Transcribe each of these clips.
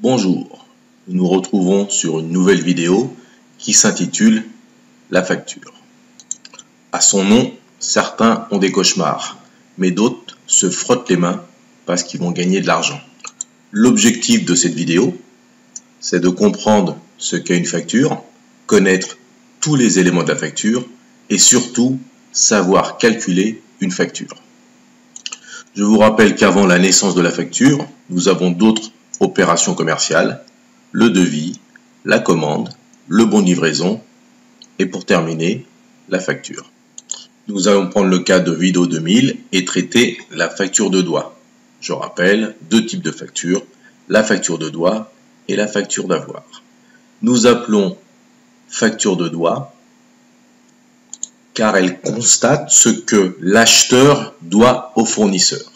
Bonjour, nous nous retrouvons sur une nouvelle vidéo qui s'intitule La facture. À son nom, certains ont des cauchemars, mais d'autres se frottent les mains parce qu'ils vont gagner de l'argent. L'objectif de cette vidéo, c'est de comprendre ce qu'est une facture, connaître tous les éléments de la facture et surtout savoir calculer une facture. Je vous rappelle qu'avant la naissance de la facture, nous avons d'autres opérations commerciales, le devis, la commande, le bon de livraison et pour terminer, la facture. Nous allons prendre le cas de Vidéo 2000 et traiter la facture de doigt. Je rappelle, deux types de factures, la facture de doigt et la facture d'avoir. Nous appelons facture de doigt car elle constate ce que l'acheteur doit au fournisseur.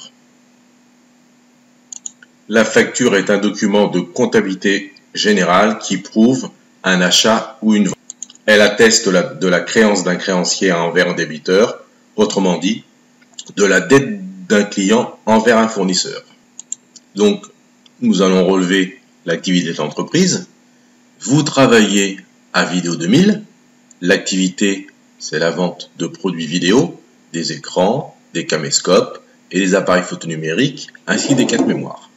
La facture est un document de comptabilité générale qui prouve un achat ou une vente. Elle atteste de la créance d'un créancier envers un débiteur, autrement dit, de la dette d'un client envers un fournisseur. Donc, nous allons relever l'activité de l'entreprise. Vous travaillez à Vidéo 2000. L'activité, c'est la vente de produits vidéo, des écrans, des caméscopes et des appareils photonumériques, ainsi que des cartes mémoire.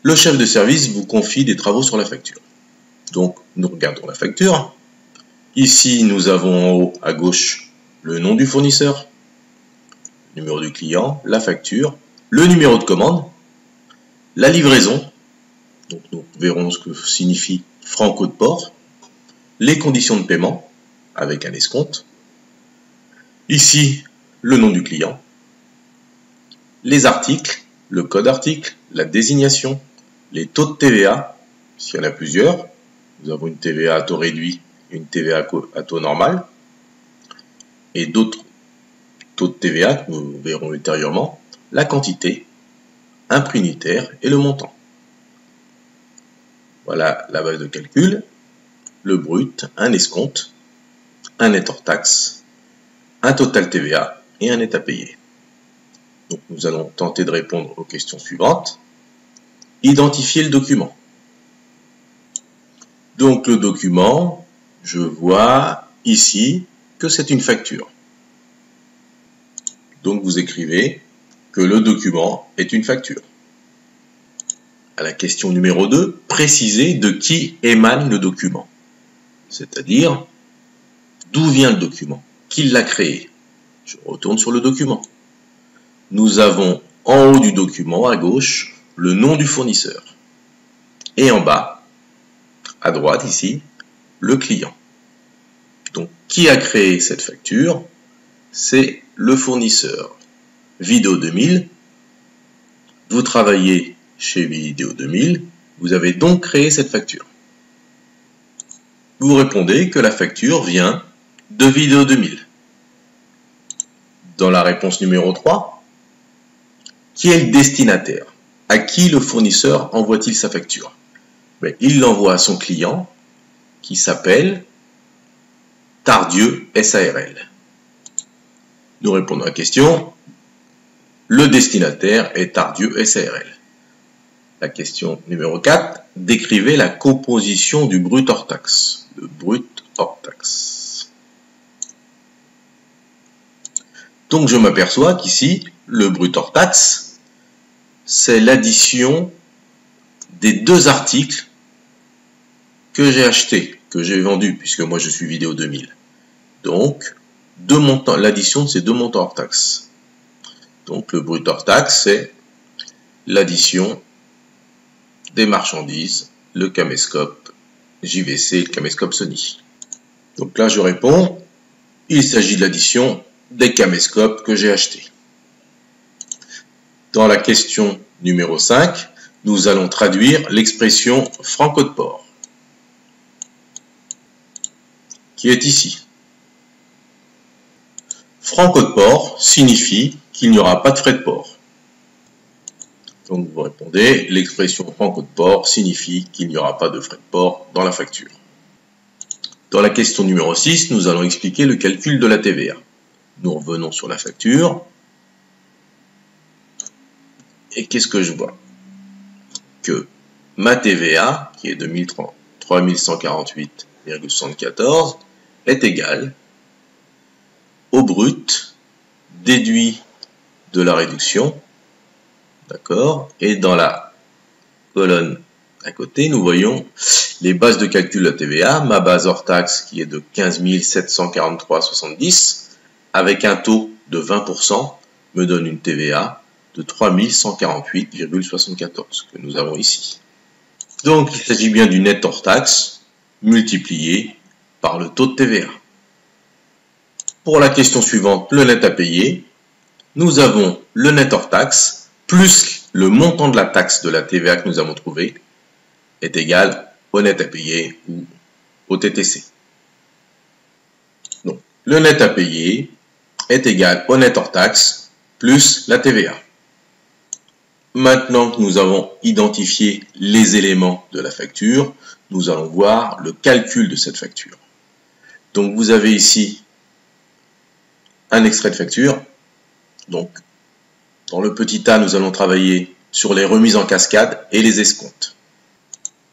Le chef de service vous confie des travaux sur la facture. Donc, nous regardons la facture. Ici, nous avons en haut à gauche le nom du fournisseur, le numéro du client, la facture, le numéro de commande, la livraison. Donc, nous verrons ce que signifie franc code port, les conditions de paiement avec un escompte. Ici, le nom du client, les articles, le code article, la désignation, les taux de TVA, s'il y en a plusieurs. Nous avons une TVA à taux réduit et une TVA à taux normal, et d'autres taux de TVA que nous verrons ultérieurement, la quantité, un prix unitaire et le montant. Voilà la base de calcul, le brut, un escompte, un net hors taxe, un total TVA et un net à payer. Donc nous allons tenter de répondre aux questions suivantes. Identifier le document. Donc le document, je vois ici que c'est une facture. Donc vous écrivez que le document est une facture. À la question numéro 2, préciser de qui émane le document. C'est-à-dire, d'où vient le document? Qui l'a créé? Je retourne sur le document. Nous avons en haut du document, à gauche, le nom du fournisseur. Et en bas, à droite ici, le client. Donc, qui a créé cette facture? C'est le fournisseur. Vidéo 2000. Vous travaillez chez Vidéo 2000. Vous avez donc créé cette facture. Vous répondez que la facture vient de Vidéo 2000. Dans la réponse numéro 3, qui est le destinataire? À qui le fournisseur envoie-t-il sa facture? Il l'envoie à son client qui s'appelle Tardieu SARL. Nous répondons à la question. Le destinataire est Tardieu SARL. La question numéro 4. Décrivez la composition du brut hors taxe. Le brut hors taxe. Donc je m'aperçois qu'ici, le brut hors taxe, c'est l'addition des deux articles que j'ai achetés, que j'ai vendus, puisque moi je suis Vidéo 2000. Donc, l'addition de ces deux montants hors taxe. Donc, le brut hors taxe, c'est l'addition des marchandises, le caméscope JVC et le caméscope Sony. Donc là, je réponds, il s'agit de l'addition des caméscopes que j'ai achetés. Dans la question numéro 5, nous allons traduire l'expression franc code port, qui est ici. Franc code port signifie qu'il n'y aura pas de frais de port. Donc vous répondez, l'expression franc code port signifie qu'il n'y aura pas de frais de port dans la facture. Dans la question numéro 6, nous allons expliquer le calcul de la TVA. Nous revenons sur la facture. Et qu'est-ce que je vois? Que ma TVA, qui est de 3148,74, est égale au brut déduit de la réduction, d'accord, et dans la colonne à côté, nous voyons les bases de calcul de la TVA, ma base hors taxe qui est de 15 743,70, avec un taux de 20%, me donne une TVA de 3148,74 que nous avons ici. Donc il s'agit bien du net hors taxe multiplié par le taux de TVA. Pour la question suivante, le net à payer, nous avons le net hors taxe plus le montant de la taxe de la TVA que nous avons trouvé est égal au net à payer ou au TTC. Donc, le net à payer est égal au net hors taxe plus la TVA. Maintenant que nous avons identifié les éléments de la facture, nous allons voir le calcul de cette facture. Donc, vous avez ici un extrait de facture. Donc, dans le petit A, nous allons travailler sur les remises en cascade et les escomptes.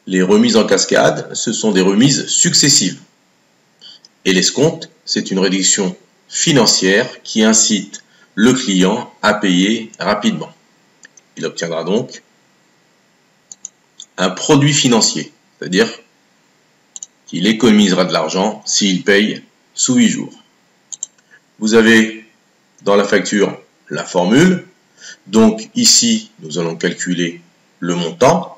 Les remises en cascade, ce sont des remises successives. Et l'escompte, c'est une réduction financière qui incite le client à payer rapidement. Il obtiendra donc un produit financier, c'est-à-dire qu'il économisera de l'argent s'il paye sous 8 jours. Vous avez dans la facture la formule. Donc ici, nous allons calculer le montant.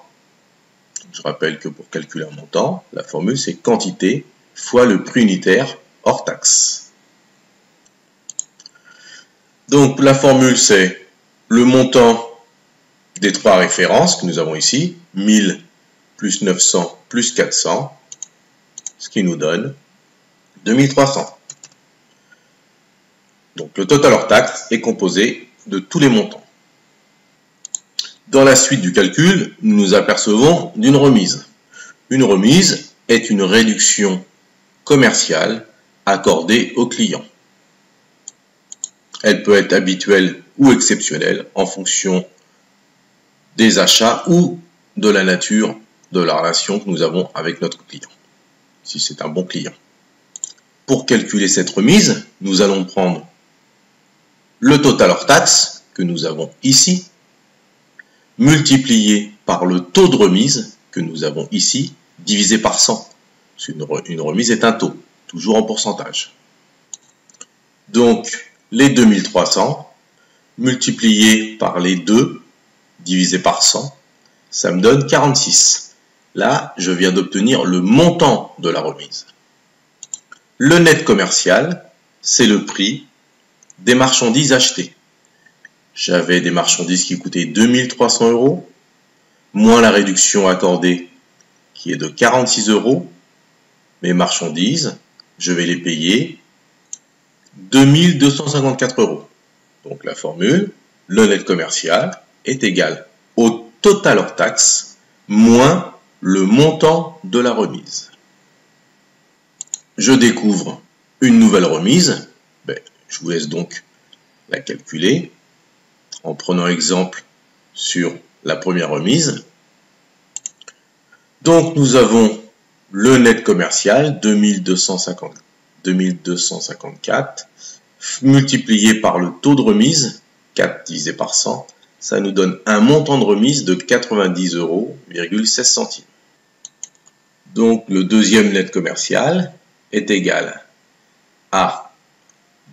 Je rappelle que pour calculer un montant, la formule c'est quantité fois le prix unitaire hors taxe. Donc la formule c'est le montant des trois références que nous avons ici, 1000 plus 900 plus 400, ce qui nous donne 2300. Donc le total hors taxe est composé de tous les montants. Dans la suite du calcul, nous nous apercevons d'une remise. Une remise est une réduction commerciale accordée au client. Elle peut être habituelle ou exceptionnelle en fonction des achats ou de la nature de la relation que nous avons avec notre client, si c'est un bon client. Pour calculer cette remise, nous allons prendre le total hors taxe que nous avons ici, multiplié par le taux de remise que nous avons ici, divisé par 100. Une remise est un taux, toujours en pourcentage. Donc, les 2300 multiplié par les 2 divisé par 100, ça me donne 46. Là, je viens d'obtenir le montant de la remise. Le net commercial, c'est le prix des marchandises achetées. J'avais des marchandises qui coûtaient 2300 €, moins la réduction accordée qui est de 46 €. Mes marchandises, je vais les payer 2254 €. Donc la formule, le net commercial est égal au total hors taxe moins le montant de la remise. Je découvre une nouvelle remise. Je vous laisse donc la calculer en prenant exemple sur la première remise. Donc nous avons le net commercial 2254 multiplié par le taux de remise 4 divisé par 100, ça nous donne un montant de remise de 90,16 €. Donc le deuxième net commercial est égal à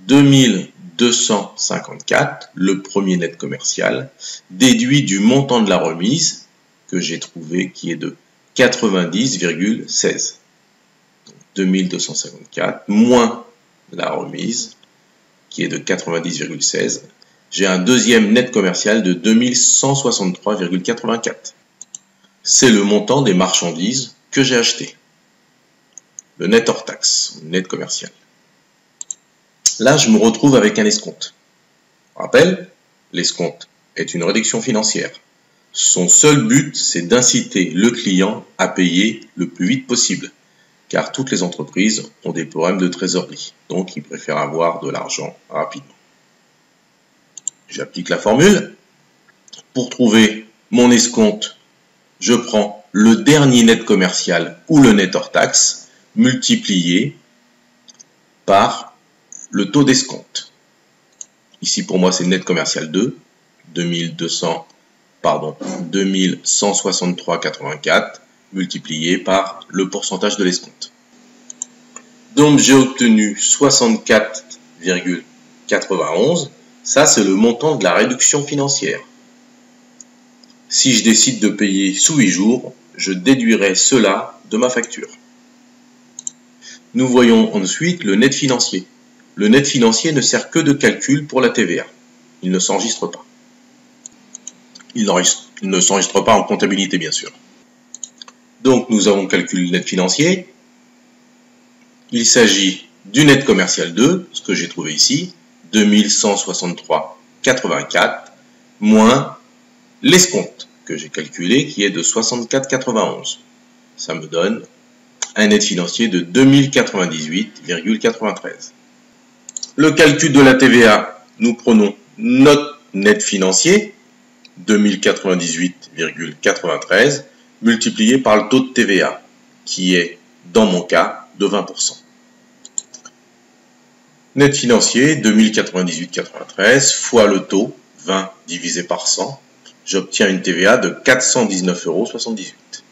2254, le premier net commercial, déduit du montant de la remise que j'ai trouvé qui est de 90,16. 2254 moins la remise qui est de 90,16. J'ai un deuxième net commercial de 2163,84. C'est le montant des marchandises que j'ai achetées. Le net hors taxe, net commercial. Là, je me retrouve avec un escompte. Rappel, l'escompte est une réduction financière. Son seul but, c'est d'inciter le client à payer le plus vite possible, car toutes les entreprises ont des problèmes de trésorerie, donc ils préfèrent avoir de l'argent rapidement. J'applique la formule. Pour trouver mon escompte, je prends le dernier net commercial ou le net hors taxe multiplié par le taux d'escompte. Ici pour moi c'est net commercial 2, 2163,84 multiplié par le pourcentage de l'escompte. Donc j'ai obtenu 64,91. Ça c'est le montant de la réduction financière. Si je décide de payer sous 8 jours, je déduirai cela de ma facture. Nous voyons ensuite le net financier. Le net financier ne sert que de calcul pour la TVA. Il ne s'enregistre pas. Il ne s'enregistre pas en comptabilité, bien sûr. Donc, nous avons calculé le net financier. Il s'agit du net commercial 2, ce que j'ai trouvé ici, 2163,84, moins l'escompte que j'ai calculé, qui est de 64,91. Ça me donne un net financier de 2098,93. Le calcul de la TVA, nous prenons notre net financier, 2098,93, multiplié par le taux de TVA, qui est, dans mon cas, de 20%. Net financier, 2098,93, fois le taux, 20 divisé par 100, j'obtiens une TVA de 419,78 €.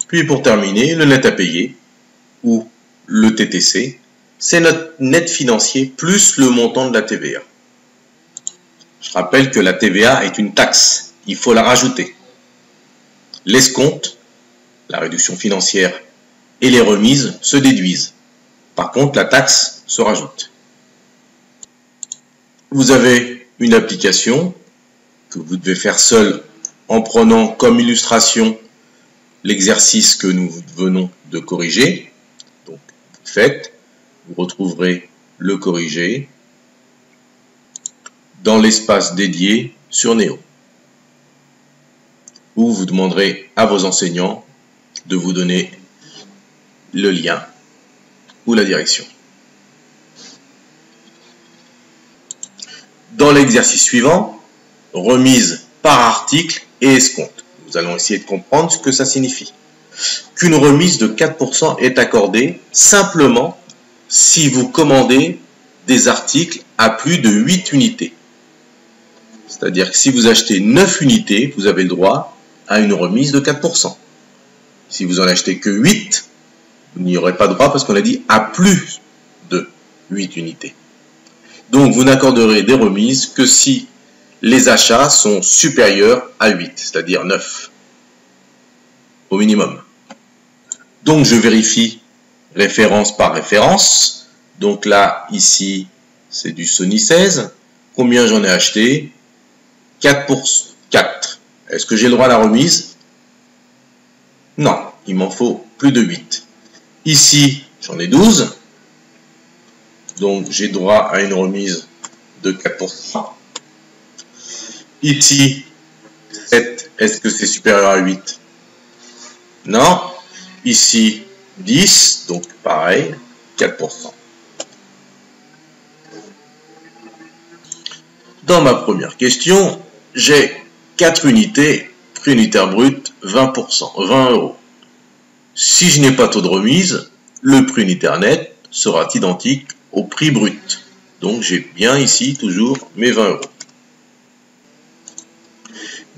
Puis pour terminer, le net à payer, ou le TTC, c'est notre net financier plus le montant de la TVA. Je rappelle que la TVA est une taxe, il faut la rajouter. L'escompte, la réduction financière et les remises se déduisent. Par contre, la taxe se rajoute. Vous avez une application que vous devez faire seul en prenant comme illustration l'exercice que nous venons de corriger. Donc, vous faites, vous retrouverez le corrigé dans l'espace dédié sur Néo, où vous demanderez à vos enseignants de vous donner le lien ou la direction. Dans l'exercice suivant, remise par article et escompte. Nous allons essayer de comprendre ce que ça signifie. Qu'une remise de 4% est accordée simplement si vous commandez des articles à plus de 8 unités. C'est-à-dire que si vous achetez 9 unités, vous avez le droit à une remise de 4%. Si vous en achetez que 8, vous n'y aurez pas droit parce qu'on a dit à plus de 8 unités. Donc vous n'accorderez des remises que si les achats sont supérieurs à 8, c'est-à-dire 9 au minimum. Donc je vérifie référence par référence. Donc là, ici, c'est du Sony 16. Combien j'en ai acheté? 4 pour 4. Est-ce que j'ai le droit à la remise? Non, il m'en faut plus de 8. Ici, j'en ai 12. Donc j'ai droit à une remise de 4%. Ici, 7. Est-ce que c'est supérieur à 8? Non. Ici, 10. Donc pareil, 4%. Dans ma première question, j'ai 4 unités, prix unitaire brut 20%, 20 €. Si je n'ai pas taux de remise, le prix unitaire net sera identique au prix brut. Donc j'ai bien ici toujours mes 20 €.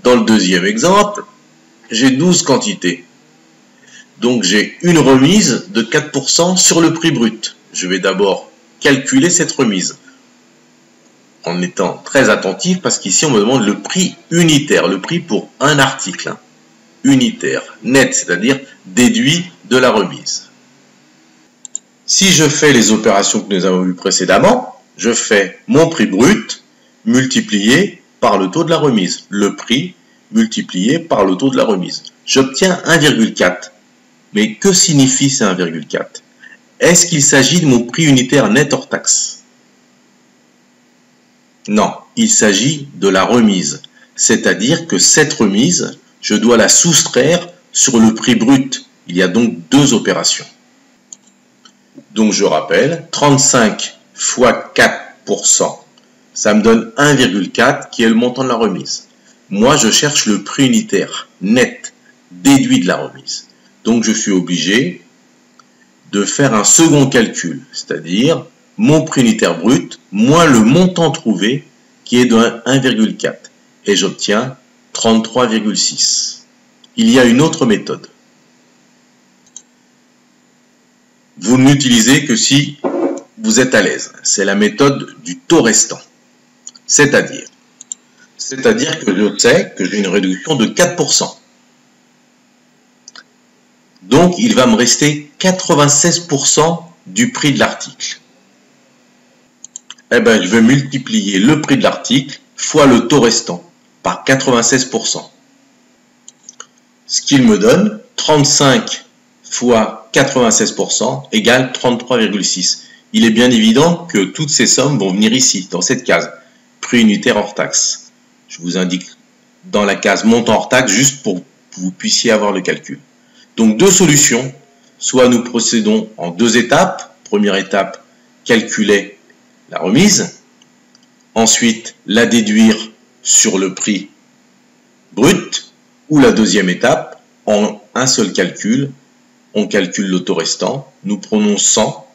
Dans le deuxième exemple, j'ai 12 quantités. Donc j'ai une remise de 4% sur le prix brut. Je vais d'abord calculer cette remise en étant très attentif parce qu'ici on me demande le prix unitaire, le prix pour un article. Unitaire, net, c'est-à-dire déduit de la remise. Si je fais les opérations que nous avons vues précédemment, je fais mon prix brut multiplié par le taux de la remise. Le prix multiplié par le taux de la remise. J'obtiens 1,4. Mais que signifie ce 1,4? Est-ce qu'il s'agit de mon prix unitaire net hors taxe? Non, il s'agit de la remise. C'est-à-dire que cette remise, je dois la soustraire sur le prix brut. Il y a donc deux opérations. Donc je rappelle, 35 fois 4%, ça me donne 1,4 qui est le montant de la remise. Moi, je cherche le prix unitaire net. déduit de la remise. Donc je suis obligé de faire un second calcul, c'est-à-dire mon prix unitaire brut moins le montant trouvé qui est de 1,4 et j'obtiens 33,6. Il y a une autre méthode. Vous ne l'utilisez que si vous êtes à l'aise. C'est la méthode du taux restant. C'est-à-dire que je sais que j'ai une réduction de 4%. Donc, il va me rester 96% du prix de l'article. Eh bien, je vais multiplier le prix de l'article fois le taux restant par 96%. Ce qu'il me donne, 35 fois 96% égale 33,6. Il est bien évident que toutes ces sommes vont venir ici, dans cette case, prix unitaire hors taxe. Je vous indique dans la case montant hors taxe, juste pour que vous puissiez avoir le calcul. Donc deux solutions, soit nous procédons en deux étapes. Première étape, calculer la remise. Ensuite, la déduire sur le prix brut. Ou la deuxième étape, en un seul calcul, on calcule le taux restant. Nous prenons 100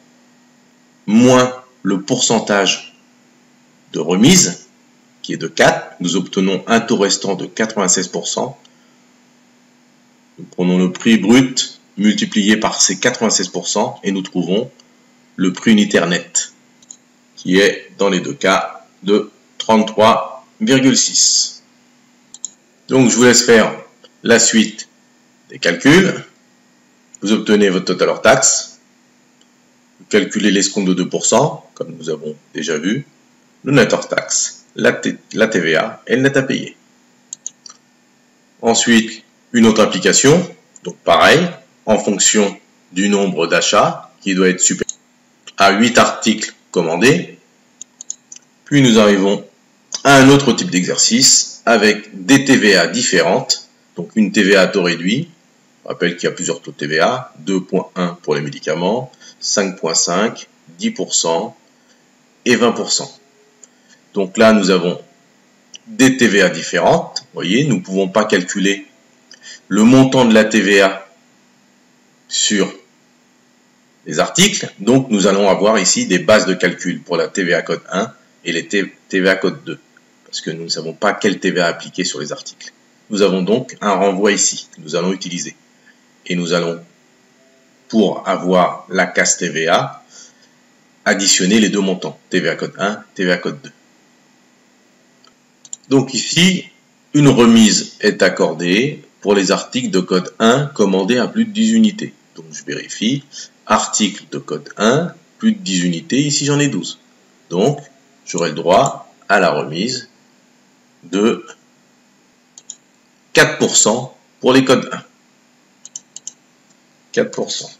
moins le pourcentage de remise, qui est de 4. Nous obtenons un taux restant de 96%. Nous prenons le prix brut multiplié par ces 96% et nous trouvons le prix unitaire net, qui est dans les deux cas de 33,6. Donc je vous laisse faire la suite des calculs. Vous obtenez votre total hors taxe. Vous calculez l'escompte de 2%, comme nous avons déjà vu, le net hors taxe, la TVA et le net à payer. Ensuite, une autre application, donc pareil, en fonction du nombre d'achats, qui doit être supérieur à 8 articles commandés. Puis nous arrivons à un autre type d'exercice avec des TVA différentes, donc une TVA à taux réduit. Je rappelle qu'il y a plusieurs taux de TVA, 2,1 pour les médicaments, 5,5, 10% et 20%. Donc là, nous avons des TVA différentes. Vous voyez, nous ne pouvons pas calculer le montant de la TVA sur les articles. Donc, nous allons avoir ici des bases de calcul pour la TVA code 1 et les TVA code 2. Parce que nous ne savons pas quelle TVA appliquer sur les articles. Nous avons donc un renvoi ici que nous allons utiliser. Et nous allons, pour avoir la case TVA, additionner les deux montants, TVA code 1, TVA code 2. Donc ici, une remise est accordée pour les articles de code 1 commandés à plus de 10 unités. Donc je vérifie, article de code 1, plus de 10 unités, ici j'en ai 12. Donc j'aurai le droit à la remise de 4% pour les codes 1. 4%.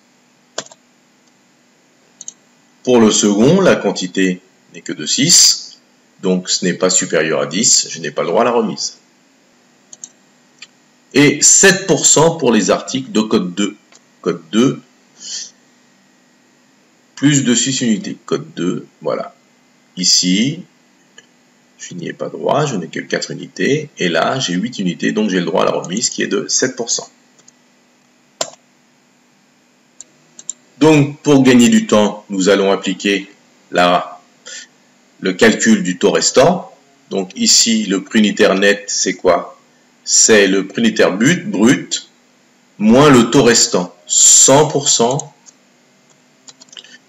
Pour le second, la quantité n'est que de 6, donc ce n'est pas supérieur à 10, je n'ai pas le droit à la remise. Et 7% pour les articles de code 2. Code 2, plus de 6 unités. Code 2, voilà. Ici, je n'y ai pas droit, je n'ai que 4 unités. Et là, j'ai 8 unités, donc j'ai le droit à la remise qui est de 7%. Donc, pour gagner du temps, nous allons appliquer le calcul du taux restant. Donc ici, le prix unitaire net, c'est quoi? C'est le prix unitaire brut moins le taux restant. 100%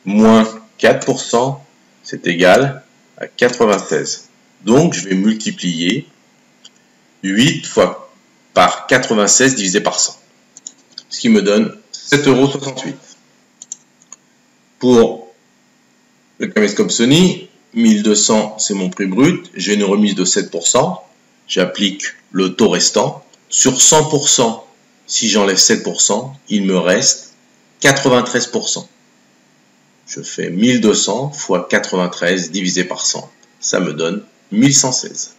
moins 4%, c'est égal à 96. Donc, je vais multiplier 8 fois par 96 divisé par 100. Ce qui me donne 7,68 €. Pour le caméscope Sony, 1200, c'est mon prix brut. J'ai une remise de 7%. J'applique le taux restant. Sur 100%, si j'enlève 7%, il me reste 93%. Je fais 1200 fois 93 divisé par 100. Ça me donne 1116.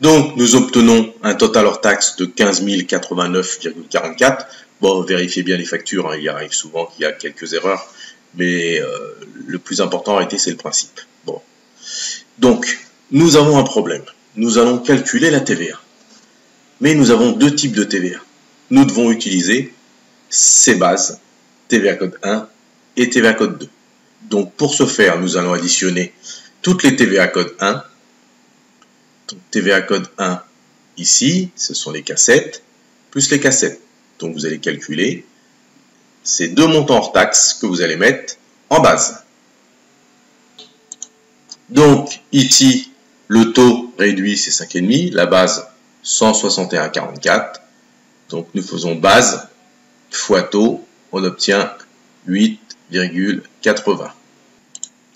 Donc, nous obtenons un total hors taxe de 15 089,44. Bon, vérifiez bien les factures, hein. Il arrive souvent qu'il y a quelques erreurs, mais le plus important en réalité, c'est le principe. Bon. Donc, nous avons un problème. Nous allons calculer la TVA. Mais nous avons deux types de TVA. nous devons utiliser ces bases TVA code 1 et TVA code 2. Donc pour ce faire, nous allons additionner toutes les TVA code 1. Donc TVA code 1 ici, ce sont les cassettes, plus les cassettes. Donc vous allez calculer ces deux montants hors taxes que vous allez mettre en base. Donc ici, le taux réduit c'est 5,5, la base 161,44. Donc nous faisons base fois taux, on obtient 8,80.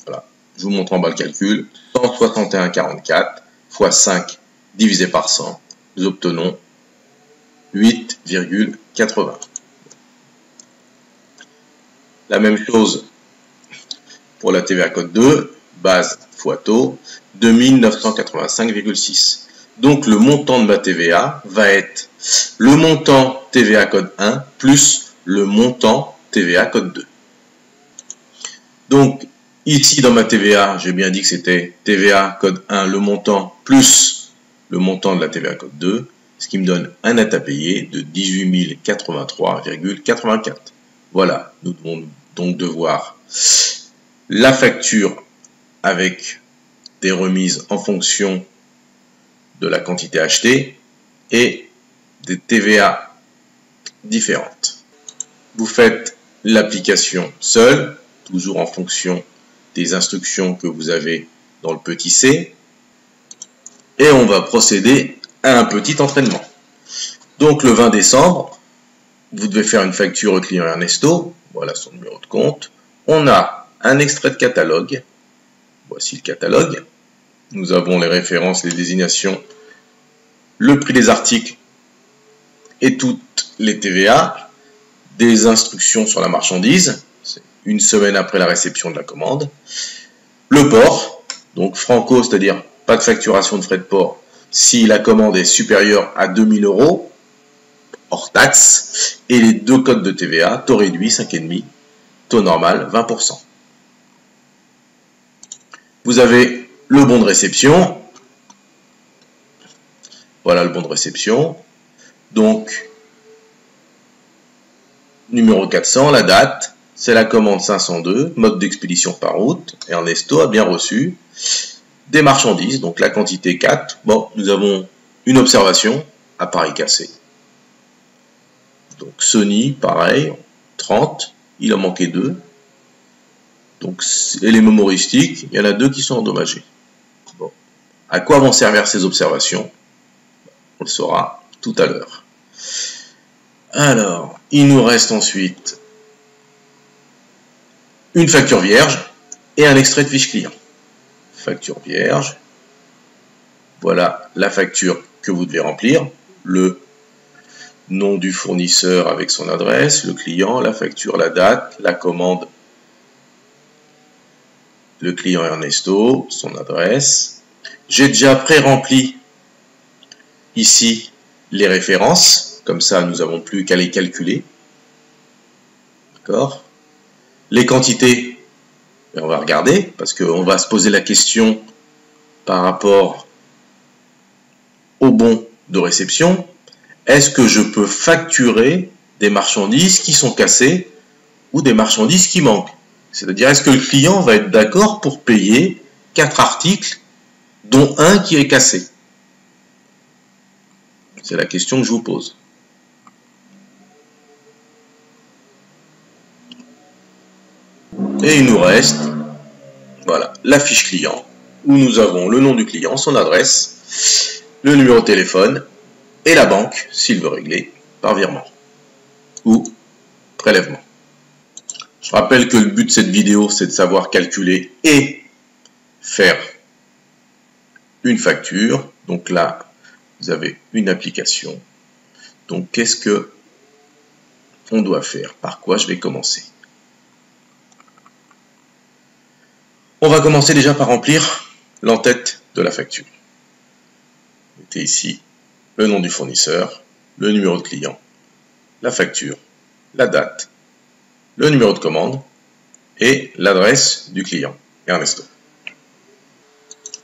Voilà, je vous montre en bas le calcul. 161,44 fois 5 divisé par 100, nous obtenons 8,80. La même chose pour la TVA code 2, base fois taux, 2985,6. Donc le montant de ma TVA va être le montant TVA code 1 plus le montant TVA code 2. Donc ici dans ma TVA, j'ai bien dit que c'était TVA code 1, le montant plus le montant de la TVA code 2, ce qui me donne un net à payer de 18 083,84. Voilà, nous devons donc devoir la facture avec des remises en fonction de la quantité achetée et des TVA différentes. Vous faites l'application seule, toujours en fonction des instructions que vous avez dans le petit c, et on va procéder à un petit entraînement. Donc le 20 décembre, vous devez faire une facture au client Ernesto, voilà son numéro de compte. On a un extrait de catalogue, voici le catalogue. Nous avons les références, les désignations, le prix des articles et toutes les TVA, des instructions sur la marchandise, une semaine après la réception de la commande, le port, donc franco, c'est-à-dire pas de facturation de frais de port si la commande est supérieure à 2000 €, hors taxe, et les deux codes de TVA, taux réduit 5,5, taux normal 20%. Vous avez le bon de réception. Voilà le bon de réception. Donc, numéro 400, la date, c'est la commande 502, mode d'expédition par route. Ernesto a bien reçu des marchandises, donc la quantité 4. Bon, nous avons une observation, appareil cassé. Donc Sony, pareil, 30, il en manquait 2. Donc, éléments humoristiques, il y en a 2 qui sont endommagés. Bon. À quoi vont servir ces observations? On le saura tout à l'heure. Alors, il nous reste ensuite une facture vierge et un extrait de fiche client. Facture vierge. Voilà la facture que vous devez remplir. Le nom du fournisseur avec son adresse, le client, la facture, la date, la commande, le client Ernesto, son adresse. J'ai déjà pré-rempli ici les références, comme ça nous n'avons plus qu'à les calculer. D'accord? Les quantités, on va regarder, parce qu'on va se poser la question par rapport au bon de réception. Est-ce que je peux facturer des marchandises qui sont cassées ou des marchandises qui manquent? C'est-à-dire, est-ce que le client va être d'accord pour payer 4 articles, dont un qui est cassé? C'est la question que je vous pose. Et il nous reste, voilà, la fiche client, où nous avons le nom du client, son adresse, le numéro de téléphone, et la banque, s'il veut régler par virement ou prélèvement. Je rappelle que le but de cette vidéo, c'est de savoir calculer et faire une facture. Donc là, vous avez une application. Donc, qu'est-ce que on doit faire? Par quoi je vais commencer? On va commencer déjà par remplir l'entête de la facture. Mettez ici le nom du fournisseur, le numéro de client, la facture, la date, le numéro de commande et l'adresse du client, Ernesto.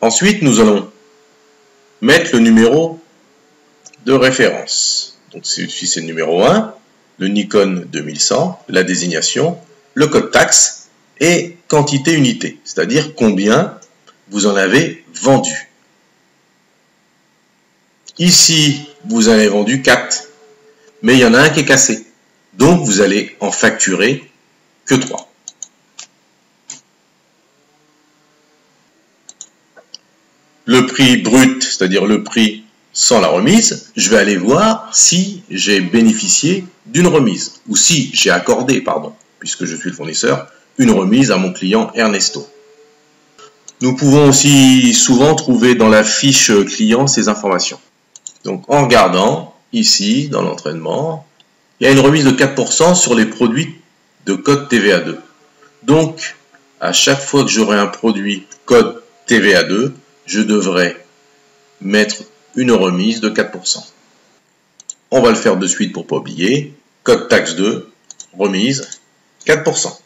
Ensuite, nous allons mettre le numéro de référence. Donc celui-ci c'est le numéro 1, le Nikon 2100, la désignation, le code taxe et quantité unité, c'est-à-dire combien vous en avez vendu. Ici, vous en avez vendu 4, mais il y en a un qui est cassé. Donc vous allez en facturer que 3. Le prix brut, c'est-à-dire le prix sans la remise, je vais aller voir si j'ai bénéficié d'une remise, ou si j'ai accordé, pardon, puisque je suis le fournisseur, une remise à mon client Ernesto. Nous pouvons aussi souvent trouver dans la fiche client ces informations. Donc en regardant, ici, dans l'entraînement, il y a une remise de 4% sur les produits de code TVA2. Donc, à chaque fois que j'aurai un produit code TVA2, je devrais mettre une remise de 4%. On va le faire de suite pour ne pas oublier. Code taxe 2, remise 4%.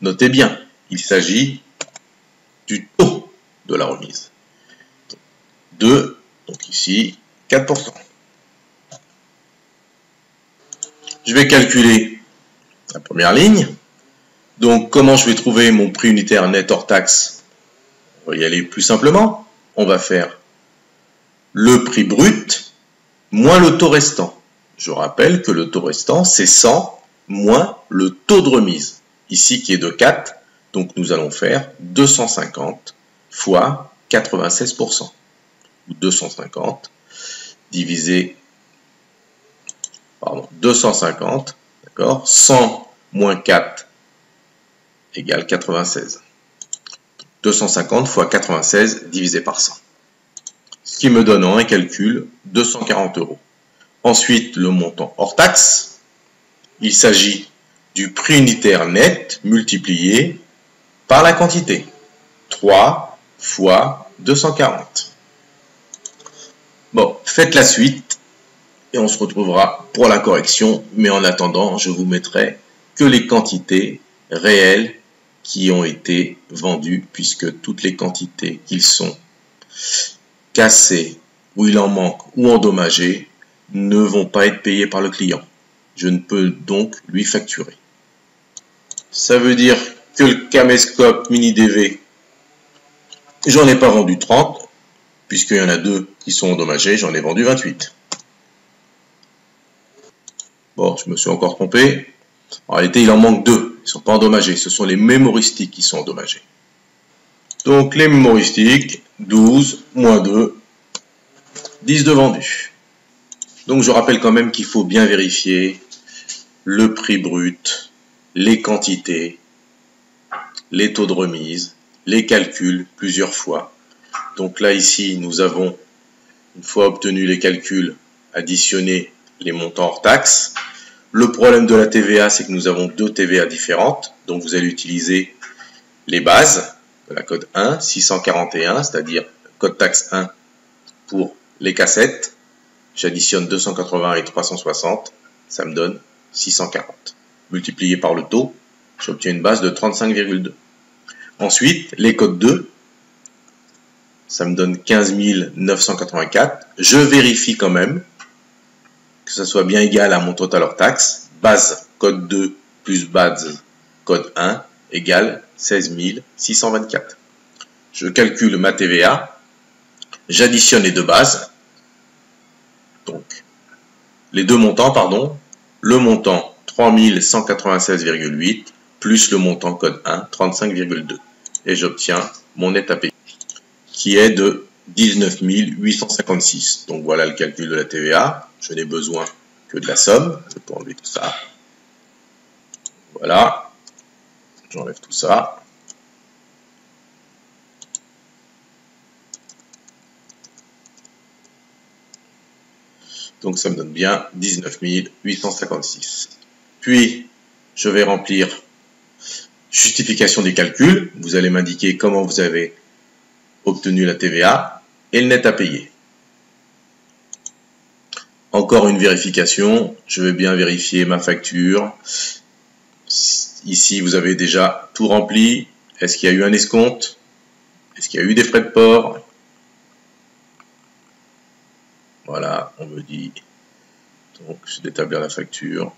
Notez bien, il s'agit du taux de la remise. 2, donc ici, 4%. Je vais calculer la première ligne. Donc, comment je vais trouver mon prix unitaire net hors taxe? On va y aller plus simplement. On va faire le prix brut moins le taux restant. Je rappelle que le taux restant, c'est 100 moins le taux de remise. Ici, qui est de 4. Donc, nous allons faire 250 fois 96%. Ou 250 divisé 250, d'accord, 100 moins 4 égale 96. 250 fois 96 divisé par 100. Ce qui me donne en un calcul 240 €. Ensuite, le montant hors taxe. Il s'agit du prix unitaire net multiplié par la quantité. 3 fois 240. Bon, faites la suite et on se retrouvera pour la correction. Mais en attendant, je vous mettrai que les quantités réelles qui ont été vendues, puisque toutes les quantités qui sont cassées, ou il en manque, ou endommagées, ne vont pas être payées par le client. Je ne peux donc lui facturer. Ça veut dire que le caméscope mini DV, j'en ai pas vendu 30, puisqu'il y en a 2 qui sont endommagés, j'en ai vendu 28. Bon, je me suis encore trompé. En réalité, il en manque 2. Ils ne sont pas endommagés. Ce sont les mémoristiques qui sont endommagés. Donc, les mémoristiques, 12 moins 2, 10 de vendus. Donc, je rappelle quand même qu'il faut bien vérifier le prix brut, les quantités, les taux de remise, les calculs plusieurs fois. Donc là, ici, nous avons, une fois obtenu les calculs, additionné les montants hors taxes. Le problème de la TVA, c'est que nous avons 2 TVA différentes. Donc vous allez utiliser les bases de la code 1, 641, c'est-à-dire code taxe 1 pour les cassettes. J'additionne 280 et 360, ça me donne 640. Multiplié par le taux, j'obtiens une base de 35,2. Ensuite, les codes 2, ça me donne 15 984. Je vérifie quand même que ça soit bien égal à mon total hors taxe. Base code 2 plus base code 1 égale 16 624. Je calcule ma TVA. J'additionne les deux bases. Donc, les deux montants, pardon. Le montant 3196,8 plus le montant code 1, 35,2. Et j'obtiens mon net à payer, qui est de 19 856. Donc voilà le calcul de la TVA. Je n'ai besoin que de la somme. Je peux enlever tout ça. Voilà. J'enlève tout ça. Donc ça me donne bien 19 856. Puis, je vais remplir justification des calculs. Vous allez m'indiquer comment vous avez obtenu la TVA et le net à payer. Encore une vérification. Je vais bien vérifier ma facture. Ici, vous avez déjà tout rempli. Est-ce qu'il y a eu un escompte? Est-ce qu'il y a eu des frais de port? Voilà, on me dit Donc, je vais établir la facture.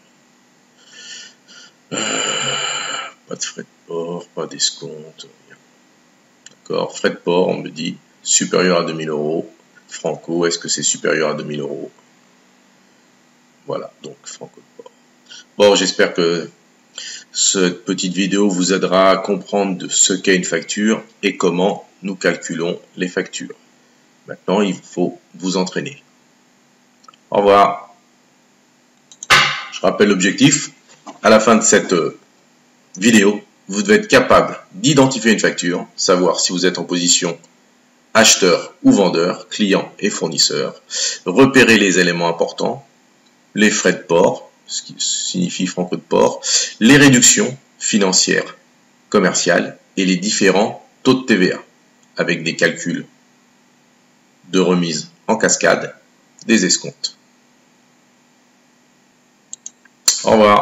Pas de frais de port, pas d'escompte. D'accord, frais de port, on me dit supérieur à 2000 €. Franco, est-ce que c'est supérieur à 2000 €? Voilà, donc Franco de port. Bon, j'espère que cette petite vidéo vous aidera à comprendre ce qu'est une facture et comment nous calculons les factures. Maintenant, il faut vous entraîner. Au revoir. Je rappelle l'objectif. À la fin de cette vidéo, vous devez être capable d'identifier une facture, savoir si vous êtes en position acheteur ou vendeur, client et fournisseur, repérer les éléments importants, les frais de port, ce qui signifie Franco de port, les réductions financières, commerciales et les différents taux de TVA, avec des calculs de remise en cascade des escomptes. Au revoir.